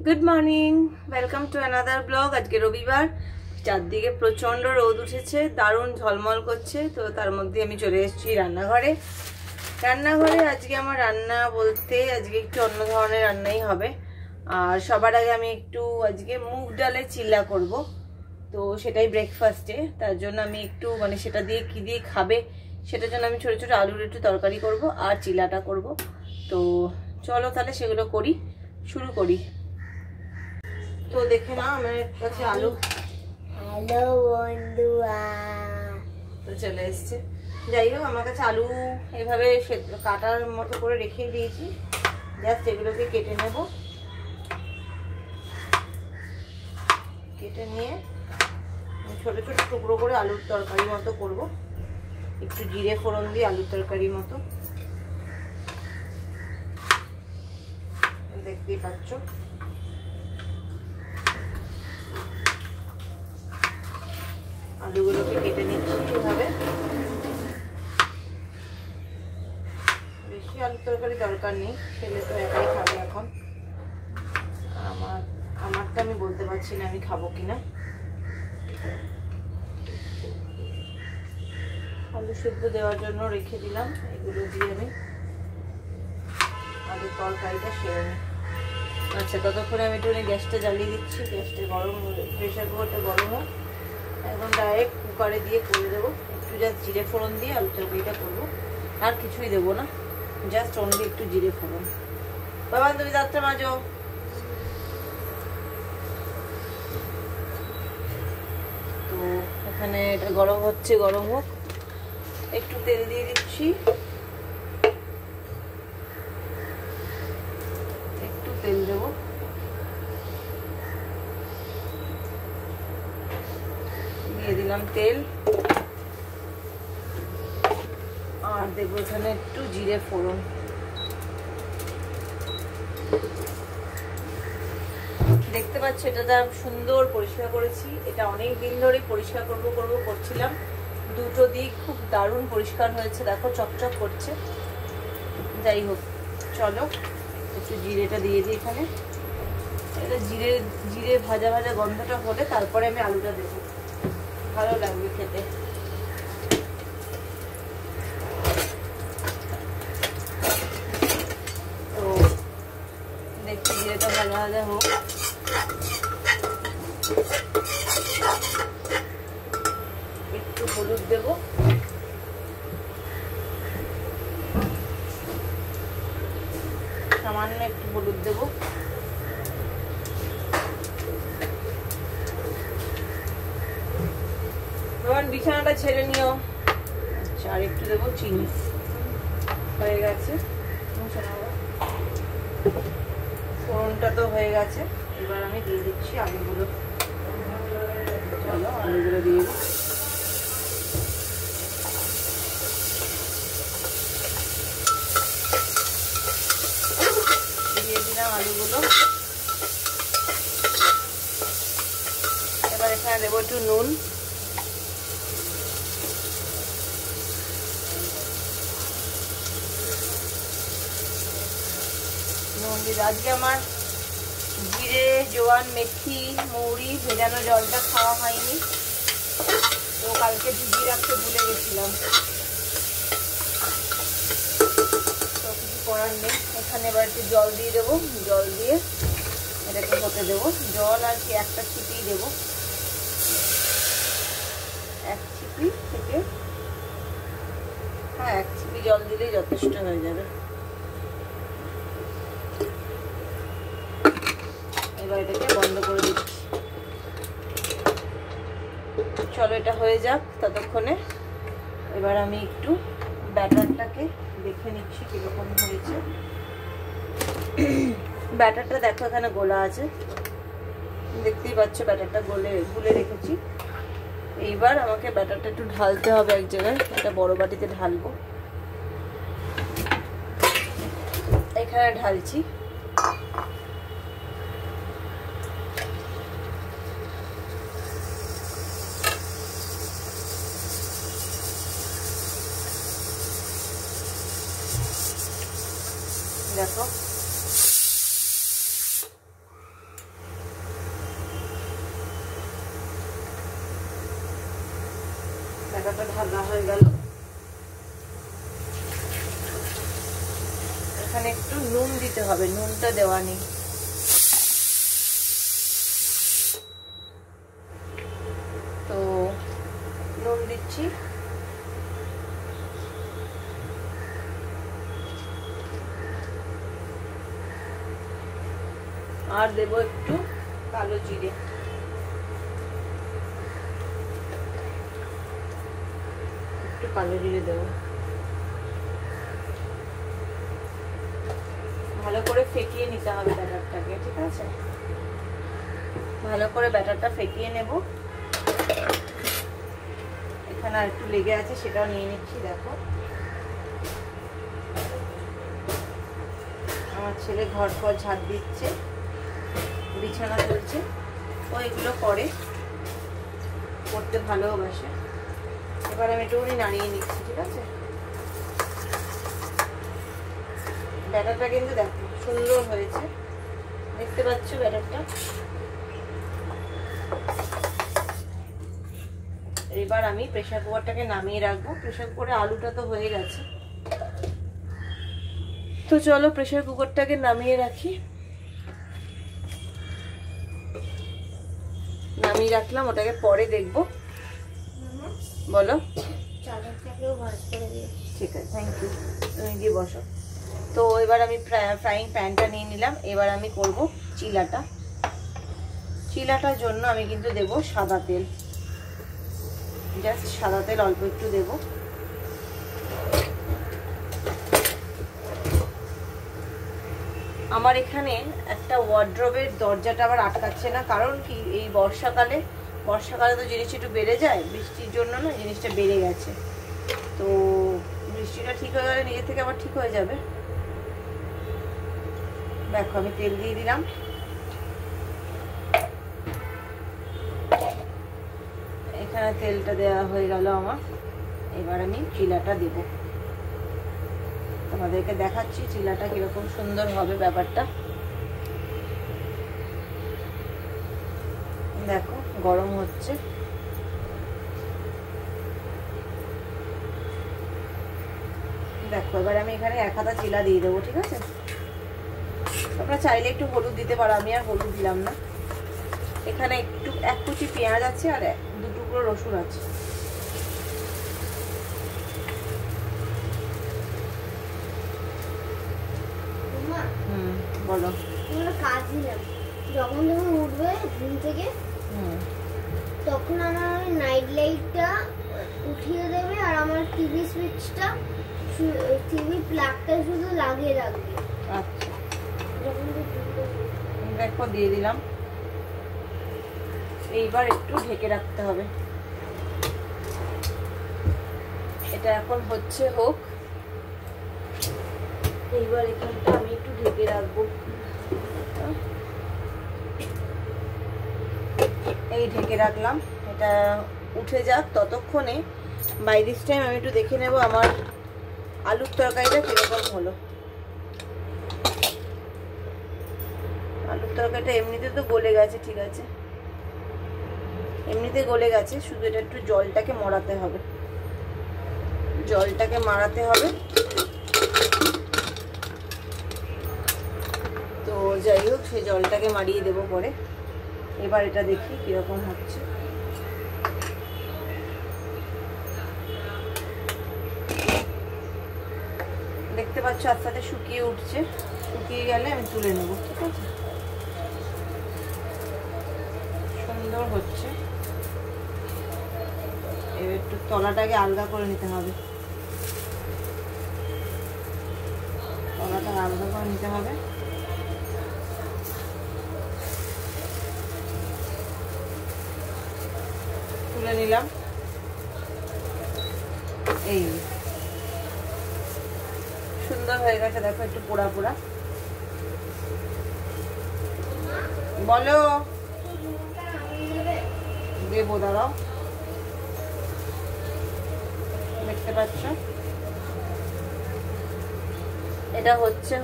Good morning welcome to another blog. आज के रविवार चारदिके प्रचंड रोद उठेছে, দারুণ ঝলমল করছে। তো তার মধ্যে আমি চলে এসেছি রান্নাঘরে। আজকে আমার রান্না বলতে আজকে একটু অন্য ধরনের রান্নাই হবে। আর সবার আগে আমি একটু আজকে মুগ ডালের চিল্লা করব। তো সেটাই ব্রেকফাস্টে। তার জন্য আমি একটু মানে সেটা দিয়ে কি দিয়ে খাবে সেটার জন্য আমি ছোট ছোট আলুর একটু তরকারি করব আর চিল্লাটা করব। তো চলো তাহলে সেগুলো করি, শুরু করি। তো দেখে না আমার কাছে আলু বন্ধুরা তো চলে এসছে। যাই হোক আমার কাছে আলু এভাবে কাটার মতো করে রেখে দিয়েছি, জাস্ট এগুলোকে কেটে নেব। কেটে নিয়ে ছোট ছোট টুকরো করে আলুর তরকারি মতো করব, একটু জিরে ফোড়ন দিয়ে আলুর তরকারি মতো। দেখতেই পাচ্ছ আলুগুলোকে কেটে নিচ্ছি এভাবে। বেশি আলুর তরকারি দরকার নেই, ছেলে তো একাই খাবে এখন। আমারটা আমি বলতে পারছি না আমি খাবো কিনা। আলু সেদ্ধ দেওয়ার জন্য রেখে দিলাম, এগুলো দিয়ে আমি আলুর তরকারিটা সেরে নিই। আচ্ছা ততক্ষণে আমি একটু গ্যাসটা জ্বালিয়ে দিচ্ছি। গ্যাসটা গরম, প্রেশার কুকারটা গরম হোক। এখন ডাইরেক্ট কুকারে দিয়ে করে দেবো। একটু জাস্ট জিরে ফোড়ন দিয়ে আলু তরকারিটা করবো, আর কিছুই দেবো না, জাস্ট অনলি একটু জিরে ফোড়ন। বাবা তুমি দাঁতটা মাজো। তো এখানে এটা গরম হচ্ছে, গরম হোক। একটু তেল দিয়ে দিচ্ছি, একটু তেল দেবো। দিয়ে দিলাম তেল, আর দেবো এখানে একটু জিরে ফোড়ন। দেখতে পাচ্ছ এটা সুন্দর পরিষ্কার করেছি। এটা অনেক দিন ধরে পরিষ্কার করছিলাম। দুটো দিক খুব দারুণ পরিষ্কার হয়েছে, দেখো চকচক করছে। যাই হোক চলো একটু জিরেটা দিয়ে দিই এখানে। এটা জিরে ভাজা ভাজা গন্ধটা হলে তারপরে আমি আলুটা দেবো, ভালো লাগবে খেতে। তো দেখছি জিরেটা ভাজা ভাজা হোক। একটু হলুদ দেবো, সামান্য একটু হলুদ দেবো। বিছানাটা ছেড়ে নিও। আচ্ছা আর একটু দেবো চিনি। হয়ে গেছে ফোড়নটা, তো হয়ে গেছে। এবার আমি দিয়ে দিচ্ছি আলুগুলো। চলো আলুগুলো দিয়ে দিই। দিয়ে দিলাম আলুগুলো। এবার এখানে দেবো একটু নুন। আজকে আমার জিরে জোয়ান মেথি মৌরি ভেজানো জলটা খাওয়া হয়নি, তো কালকে ভিজিয়ে রাখতে ভুলে গেছিলাম। তো কিছু করার নেই। এখানে এবার একটু জল দিয়ে দেবো, জল দিয়ে এটাকে হতে দেবো। জল আর কি একটা ছিপি দেবো, এক ছিপি থেকে, হ্যাঁ এক ছিপি জল দিলেই যথেষ্ট হয়ে যাবে। এবার এটাকে বন্ধ করে দিচ্ছি। চলো এটা হয়ে যাক ততক্ষণে। এবার আমি একটু ব্যাটারটাকে দেখে নিচ্ছি কিরকম হয়েছে। ব্যাটারটা দেখো এখানে গোলা আছে, দেখতেই পাচ্ছ ব্যাটারটা গুলে রেখেছি। এইবার আমাকে ব্যাটারটা একটু ঢালতে হবে এক জায়গায়। এটা বড় বাটিতে ঢালবো, এখানে ঢালছি। দেখো ব্যাটারটা ঢালা হয়ে গেল। এখানে একটু নুন দিতে হবে, নুনটা দেওয়া নেই। তো নুন দিচ্ছি। আর দেবো একটু কালো জিরে। একটু কালো জিরে দেবো। ভালো করে ফেটিয়ে নিতে হবে ব্যাটারটাকে, ঠিক আছে? ভালো করে ব্যাটারটা ফেটিয়ে নেব। এখানে আর একটু লেগে আছে, সেটাও নিয়ে নিচ্ছি। দেখো আমার ছেলে ঘর ফর ঝাড় দিচ্ছে, বিছানা তুলছে। ও এগুলো করতে ভালোবাসে। এবার আমি একটু নাড়িয়ে নিচ্ছি, ঠিক আছে? ব্যাটারটা কিন্তু দেখো সুন্দর হয়েছে, দেখতে পাচ্ছ ব্যাটারটা। এবার আমি প্রেসার কুকারটাকে নামিয়ে রাখবো। প্রেসার কুকারে আলুটা তো হয়ে গেছে, তো চলো প্রেসার কুকারটাকে নামিয়ে রাখি। নামিয়ে রাখলাম, ওটাকে পরে দেখবো। বলো। ঠিক আছে, থ্যাংক ইউ। তুমি গিয়ে বসো। তো এবার আমি ফ্রাইং প্যানটা নিয়ে নিলাম। এবার আমি করব চিলাটা। চিলাটার জন্য আমি কিন্তু দেব সাদা তেল, জাস্ট সাদা তেল অল্প একটু দেব। আমার এখানে একটা ওয়ার্ড্রবের দরজাটা আবার আটকাচ্ছে না, কারণ কি এই বর্ষাকালে তো জিনিস একটু বেড়ে যায়, বৃষ্টির জন্য না জিনিসটা বেড়ে গেছে। তো বৃষ্টিটা ঠিক হয়ে গেলে নিজে থেকে আবার ঠিক হয়ে যাবে। দেখো আমি তেল দিয়ে দিলাম। এখানে তেলটা দেওয়া হয়ে গেল আমার। এবার আমি চিলাটা দেব, তোমাদেরকে দেখাচ্ছি চিলাটা কিরকম সুন্দর হবে ব্যাপারটা। দেখো গরম হচ্ছে। দেখো এবার আমি এখানে 1 হাতা চিলা দিয়ে দেবো, ঠিক আছে? তোমরা চাইলে একটু হলুদ দিতে পারো, আমি আর হলুদ দিলাম না। এখানে একটু 1 কুচি পেঁয়াজ আছে আর 2 টুকরো রসুন আছে। বলো। কাজ দিলাম, যখন তুমি উঠবে ঘুম থেকে তখন আমার নাইট লাইটটা উঠিয়ে দেবে, আর আমার টিভি সুইচটা, টিভি প্লাগটা শুধু লাগিয়ে রাখবে। আচ্ছা দেখো দিয়ে দিলাম। এইবার একটু ঢেকে রাখতে হবে। এটা এখন হোক। এইবার এখানটা আমি একটু ঢেকে রাখবো। এই ঢেকে রাখলাম, এটা উঠে যাক ততক্ষণে। বাই দিস টাইম আমি একটু দেখে নেব আমার আলুর তরকারিটা কিরকম হলো। আলুর তরকারিটা এমনিতে তো গলে গেছে, ঠিক আছে, এমনিতে গলে গেছে, শুধু এটা একটু জলটাকে মরাতে হবে। তো যাই হোক, সেই জলটাকে মারিয়ে দেবো পরে। এবার এটা দেখি কিরকম হচ্ছে। দেখতে পাচ্ছ আস্তে আস্তে শুকিয়ে উঠছে। শুকিয়ে গেলে আমি তুলে নেব, ঠিক আছে? সুন্দর হচ্ছে। এবার একটু তলাটাকে আলগা করে নিতে হবে, তলাটা আলগা করে নিতে হবে। তুলে নিলাম। এই সুন্দর হয়ে গেছে, দেখো একটু পোড়া পোড়া। বলো। দেবো, দাঁড়াও। দেখতে পাচ্ছ এটা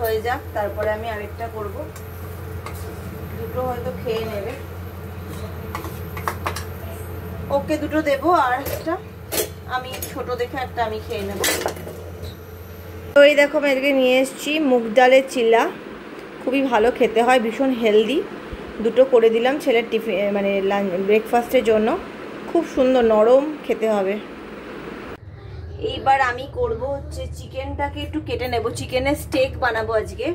হয়ে যাক, তারপরে আমি আরেকটা করব। দুটো হয়তো খেয়ে নেবে। ওকে দুটো দেবো, আর একটা আমি ছোট দেখে একটা আমি খেয়ে নেব। তো এই দেখো আমি এদিকে নিয়ে এসেছি মুগ ডালের চিল্লা, খুবই ভালো খেতে হয়, ভীষণ হেলদি। দুটো করে দিলাম ছেলের টিফিন মানে ব্রেকফাস্টের জন্য, খুব সুন্দর নরম খেতে হবে। এইবার আমি করব হচ্ছে চিকেনটাকে একটু কেটে নেব, চিকেনের স্টেক বানাবো আজকে।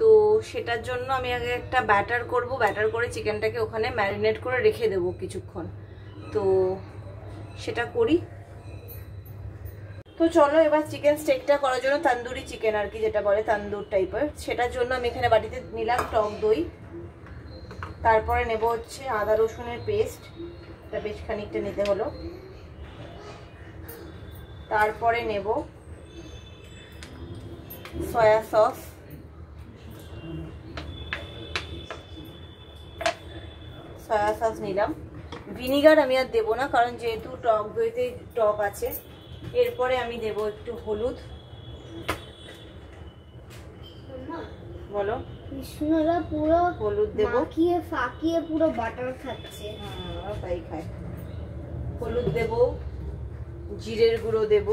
তো সেটার জন্য আমি আগে একটা ব্যাটার করব, ব্যাটার করে চিকেনটাকে ওখানে ম্যারিনেট করে রেখে দেবো কিছুক্ষণ। তো সেটা করি। তো চলো এবার চিকেন স্টেকটা করার জন্য তান্দুরি চিকেন আর কি যেটা বলে তান্দুর টাইপের, সেটার জন্য আমি এখানে বাটিতে নিলাম টক দই, তারপরে নেব হচ্ছে আদা রসুনের পেস্ট, এটা বেশ খানিকটা নিতে হলো। তারপরে নেব সয়া সস, সয়া সস নিলাম। ভিনিগার আমি আর দেবো না, কারণ যেহেতু টক দইতে টক আছে। এরপরে আমি দেব একটু হলুদ। বলো। কৃষ্ণরা পুরো হলুদ দেবো, মাখিয়ে ফাকিয়ে পুরো বাটার খাচ্ছে। তাই খায়। হলুদ দেব, জিরের গুঁড়ো দেব,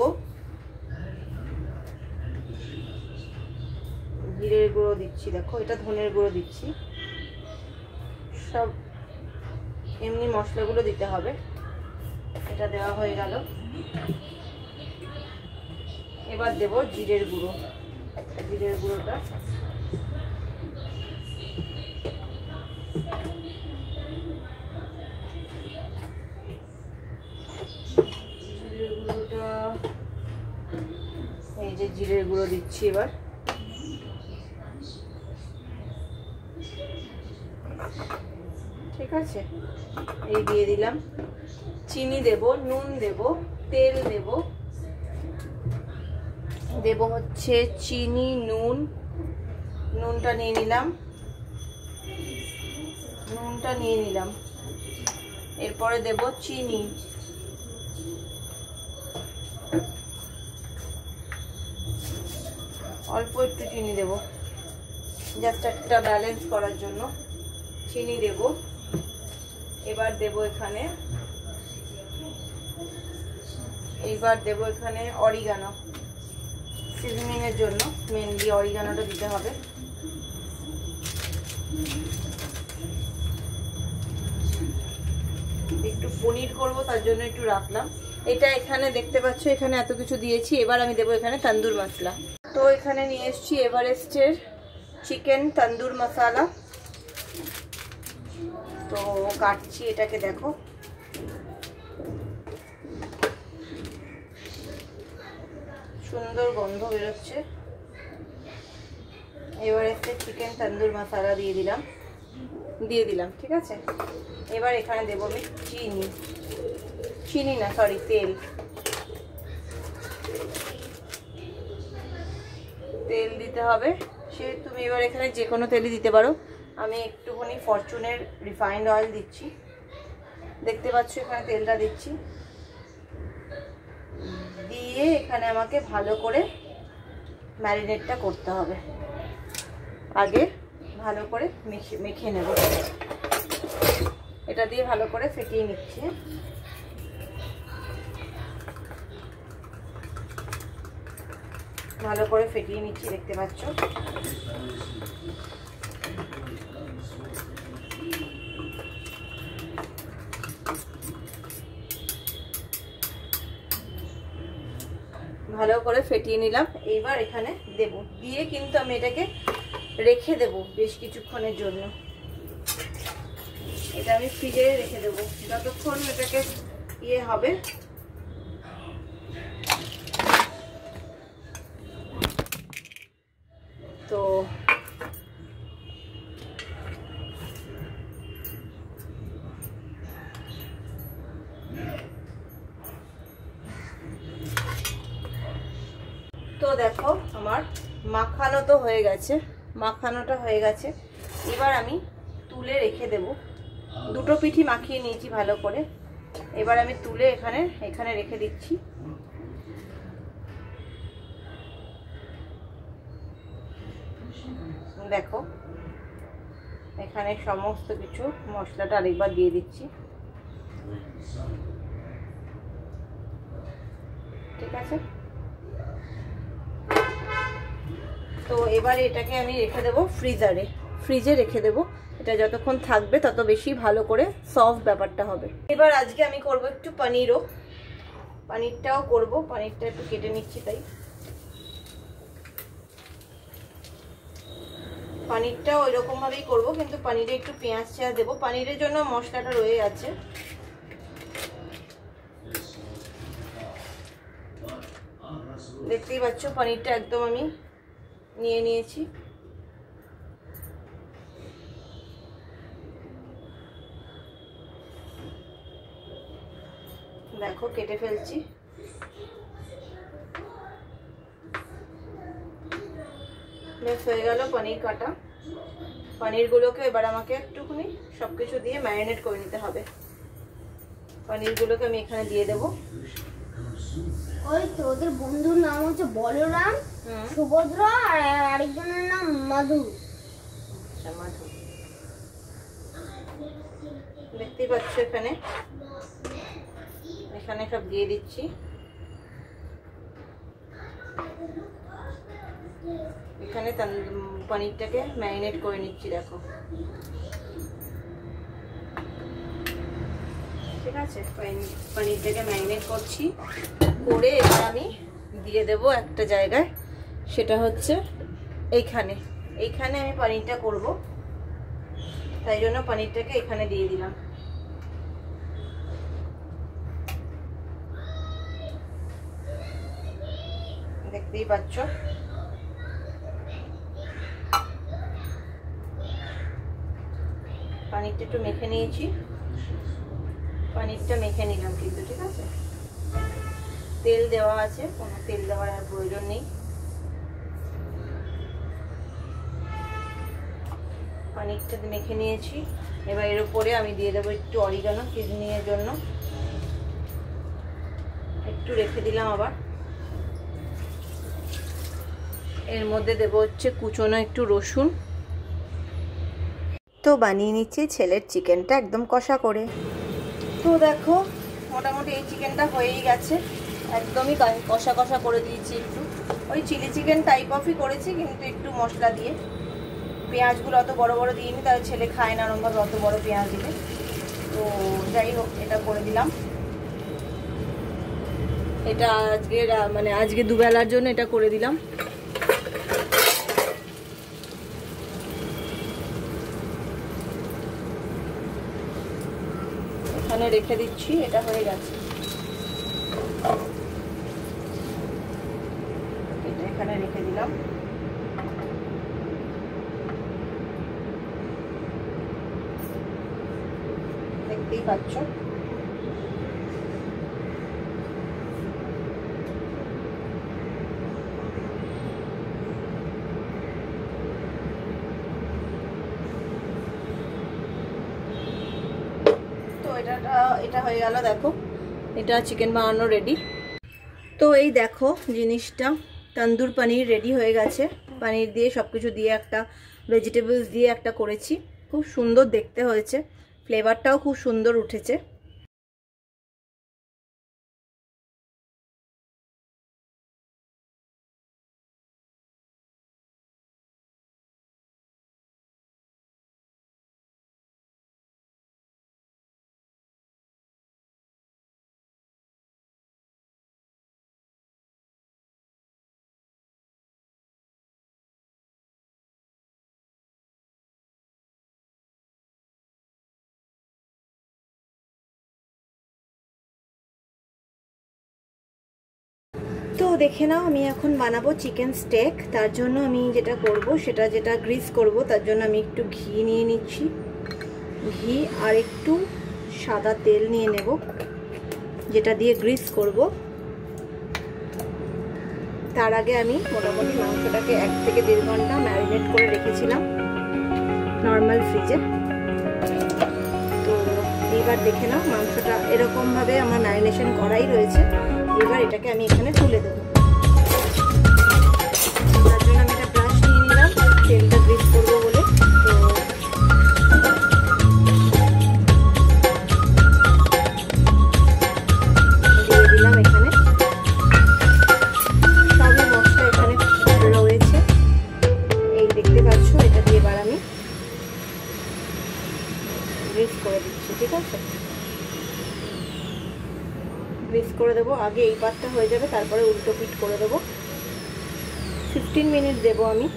জিরের গুঁড়ো দিচ্ছি, দেখো এটা ধনের গুঁড়ো দিচ্ছি, সব এমনি মশলাগুলো দিতে হবে। এটা দেওয়া হয়ে গেল। এবার দেব জিরের গুঁড়ো, জিরের গুঁড়োটা এই যে জিরের গুঁড়ো দিচ্ছি এবার। ঠিক আছে, এই দিয়ে দিলাম। চিনি দেব, নুন দেব, তেল দেব, দেব হচ্ছে চিনি, নুন, নুনটা নিয়ে নিলাম, নুনটা নিয়ে নিলাম। এরপরে দেব চিনি, অল্প একটু চিনি দেব, জাস্ট একটা ব্যালেন্স করার জন্য চিনি দেব। এবার দেব এখানে, এইবার দেব এখানে অরিগানো, সিজনিং এর জন্য মেনলি অরিগানোটা দিতে হবে। একটু পনির করব তার জন্য একটু রাখলাম। এটা এখানে দেখতে পাচ্ছ, এখানে এত কিছু দিয়েছি। এবার আমি দেবো এখানে তন্দুর মশলা। তো এখানে নিয়ে এসেছি এভারেস্টের চিকেন তন্দুর মশলা। তো কাটছি এটাকে, দেখো সুন্দর গন্ধ বেরোচ্ছে। এভারেস্টের চিকেন তন্দুর মশলা দিয়ে দিলাম, ঠিক আছে। এবার এখানে দেবো আমি চিনি, চিনি না সরি তেল, তেল দিতে হবে। সে তুমি এবার এখানে যে কোনো তেলই দিতে পারো, আমি একটুখানি ফরচুনের রিফাইন্ড অয়েল দিচ্ছি, দেখতে পাচ্ছ এখানে তেলটা দিচ্ছি। দিয়ে এখানে আমাকে ভালো করে ম্যারিনেটটা করতে হবে, আগে ভালো করে মেখে নেব। এটা দিয়ে ভালো করে ফেটিয়ে নিচ্ছি। ভালো করে ফেটিয়ে নিচ্ছি, দেখতে পাচ্ছ। ভালো করে ফেটিয়ে নিলাম। এইবার এখানে দেব, দিয়ে কিন্তু আমি এটাকে রেখে দেব বেশ কিছুক্ষণের জন্য। এটা আমি ফ্রিজে রেখে দেব যতক্ষণ এটাকে ইয়ে হবে। তো দেখো আমার মাখানো তো হয়ে গেছে, মাখানোটা হয়ে গেছে। এবার আমি তুলে রেখে দেব। দুটো পিঠি মাখিয়ে নিয়েছি ভালো করে। এবার আমি তুলে এখানে রেখে দিচ্ছি। দেখো এখানে সমস্ত কিছু মশলাটা আরেকবার দিয়ে দিচ্ছি। ঠিক আছে। তো এবার এটাকে আমি রেখে দেবো ফ্রিজে রেখে দেবো। এটা যতক্ষণ থাকবে তত বেশি ভালো করে সফট ব্যাপারটা হবে। এবার আজকে আমি করব একটু পনিরটাও করব। পনিরটা একটু কেটে নিচ্ছি, তাই পনিরটাও ওই রকম ভাবেই করবো, কিন্তু পনিরে একটু পেঁয়াজ দেবো। পনিরের জন্য মশলাটা রয়ে আছে। দেখতেই পাচ্ছ পনিরটা একদম আমি নিয়ে নিয়েছি। দেখো কেটে ফেলছি। বেশ হয়ে গেল পনির কাটা। পনিরগুলোকে এবার আমাকে একটুখানি সবকিছু দিয়ে ম্যারিনেট করে নিতে হবে। পনিরগুলোকে আমি এখানে দিয়ে দেবো। ওই তো ওদের বন্ধুর নাম হচ্ছে বলরাম, সুভদ্রা, আর আরেকজনের নাম মাধু। দেখতেই পাচ্ছ এখানে সব দিয়ে দিচ্ছি। এখানে পনিরটাকে ম্যারিনেট করে নিচ্ছি। দেখো ঠিক আছে, পনিরটাকে ম্যারিনেট করছি করে এবার আমি দিয়ে দেব একটা জায়গায়, সেটা হচ্ছে এইখানে আমি পনিরটা করব, তাই জন্য পনিরটাকে এখানে দিয়ে দিলাম। দেখতেই পাচ্ছ পনিরটা একটু মেখে নিয়েছি। পনিরটা মেখে নিলাম কিন্তু, ঠিক আছে। তেল দেওয়া আছে, কোনো তেল দেওয়ার আর প্রয়োজন নেই। পনিরটা মেখে নিয়েছি। এবার এর উপরে আমি দিয়ে দেবো একটু অরিগানো সিজনিংয়ের জন্য। একটু রেখে দিলাম। আবার এর মধ্যে দেবো হচ্ছে কুচনো একটু রসুন। তো বানিয়ে নিচ্ছি ছেলের চিকেনটা একদম কষা করে। তো দেখো মোটামুটি এই চিকেনটা হয়েই গেছে। একদমই কষা কষা করে দিয়েছি। একটু ওই চিলি চিকেন টাইপ অফই করেছি, কিন্তু একটু মশলা দিয়ে। পেঁয়াজগুলো অত বড় বড় দিইনি, তাহলে ছেলে খায় না ওরকমভাবে অত বড় পেঁয়াজ দিলে। তো যাই হোক, এটা করে দিলাম। এটা আজকে দুবেলার জন্য এটা করে দিলাম। এখানে রেখে দিচ্ছি। এটা হয়ে গেছে। এটা এখানে রেখে দিলাম। দেখতেই পাচ্ছ এটা হয়ে গেল। দেখো এটা চিকেন বানানো রেডি। তো এই দেখো জিনিসটা, তন্দুর পনির রেডি হয়ে গেছে। পনির দিয়ে সবকিছু দিয়ে একটা ভেজিটেবলস দিয়ে একটা করেছি, খুব সুন্দর দেখতে হয়েছে। ফ্লেভারটাও খুব সুন্দর উঠেছে। তো দেখে নাও, আমি এখন বানাবো চিকেন স্টেক। তার জন্য আমি যেটা করব, যেটা গ্রিস করব, তার জন্য আমি একটু ঘি নিয়ে নিচ্ছি। ঘি আর একটু সাদা তেল নিয়ে নেব, যেটা দিয়ে গ্রিস করব। তার আগে আমি মোটামুটি মাংসটাকে 1 থেকে 1.5 ঘন্টা ম্যারিনেট করে রেখেছিলাম নর্মাল ফ্রিজে। তো এবার দেখে নাও, মাংসটা এরকমভাবে আমার ম্যারিনেশন করাই রয়েছে। এবার এটাকে আমি এখানে তুলে দেবো। তার জন্য আমি একটা ব্রাশ নিয়ে নিলাম তেলটা গ্রিস করবো বলে। তো দিয়ে দিলাম এখানে। গ্রিস করে দিচ্ছি, ঠিক আছে? গ্রিস করে দেবো, আগে এই পাটটা হয়ে যাবে, তারপরে উল্টো পিঠ করে দেবো। 15 মিনিট দেবো আমি,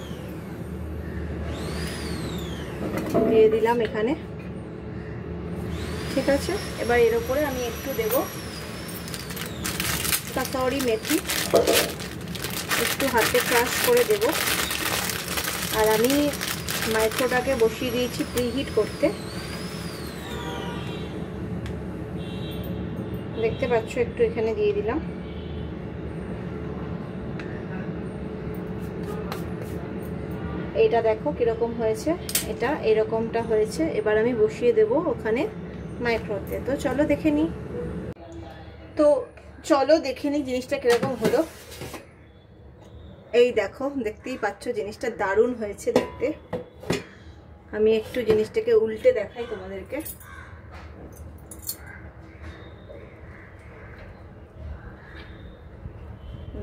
দিয়ে দিলাম এখানে, ঠিক আছে? এবার এর উপরে আমি একটু দেবো কাসুরি মেথি, একটু হাতে ক্রাশ করে দেব। আর আমি মাইক্রোটাকে বসিয়ে দিয়েছি প্রিহিট করতে, দেখতে পাচ্ছ, একটু এখানে দিয়ে দিলাম। এইটা দেখো কিরকম হয়েছে, এটা এরকমটা হয়েছে। এবার আমি বসিয়ে দেব ওখানে মাইক্রোতে। তো চলো দেখে নিই, জিনিসটা কিরকম হলো। এই দেখো, দেখতেই পাচ্ছ জিনিসটা দারুণ হয়েছে দেখতে। আমি একটু জিনিসটাকে উল্টে দেখাই তোমাদেরকে।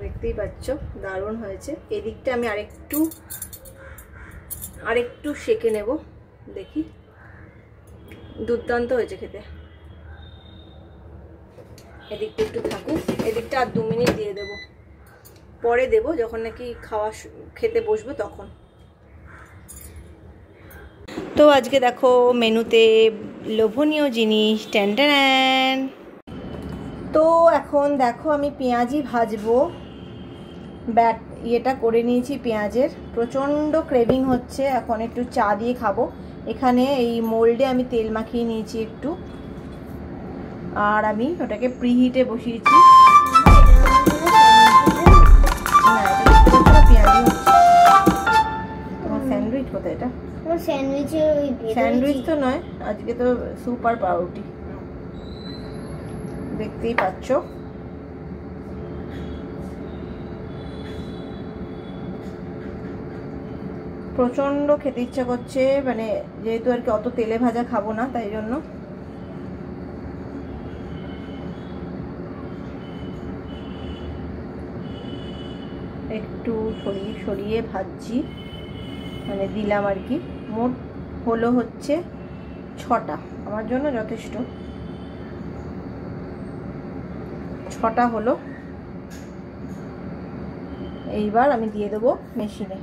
দেখতেই পাচ্ছ দারুণ হয়েছে। এদিকটা আমি আরেকটু সেকে নেব, দেখি। দুর্দান্ত হয়েছে খেতে। এদিকটা একটু থাকুক, এদিকটা আর 2 মিনিট দিয়ে দেবো, পরে দেবো যখন নাকি খেতে বসবো তখন। তো আজকে দেখো মেনুতে লোভনীয় জিনিস, ট্যান। তো এখন দেখো আমি পেঁয়াজি ভাজবো, ইয়েটা করে নিয়েছি পেঁয়াজের। প্রচণ্ড ক্রেভিং হচ্ছে, এখন একটু চা দিয়ে খাবো। এখানে এই মোল্ডে আমি তেল মাখিয়ে নিয়েছি একটু, আর আমি ওটাকে প্রিহিটে বসিয়েছি। তোমার স্যান্ডউইচ কোথায়? এটা স্যান্ডউইচ তো নয়, আজকে তো সুপার পাউরুটি, দেখতেই পাচ্ছ। প্রচণ্ড খেতে ইচ্ছা করছে, মানে যেহেতু আর কি অত তেলে ভাজা খাবো না, তাই জন্য। একটু সরিয়ে ভাজছি, মানে দিলাম আর কি। মোট হলো হচ্ছে 6টা, আমার জন্য যথেষ্ট। 6টা হলো। এইবার আমি দিয়ে দেবো মেশিনে।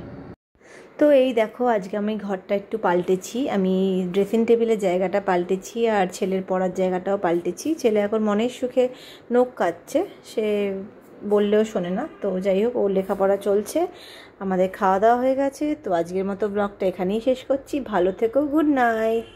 তো এই দেখো আজকে আমি ঘরটা একটু পাল্টেছি, আমি ড্রেসিং টেবিলের জায়গাটা পাল্টেছি, আর ছেলের পড়ার জায়গাটাও পাল্টেছি। ছেলে এখন মনের সুখে নখ কাটছে, সে বললেও শোনে না। তো যাই হোক, ওর লেখাপড়া চলছে, আমাদের খাওয়া দাওয়া হয়ে গেছে। তো আজকের মতো ব্লগটা এখানেই শেষ করছি। ভালো থেকো, গুড নাইট।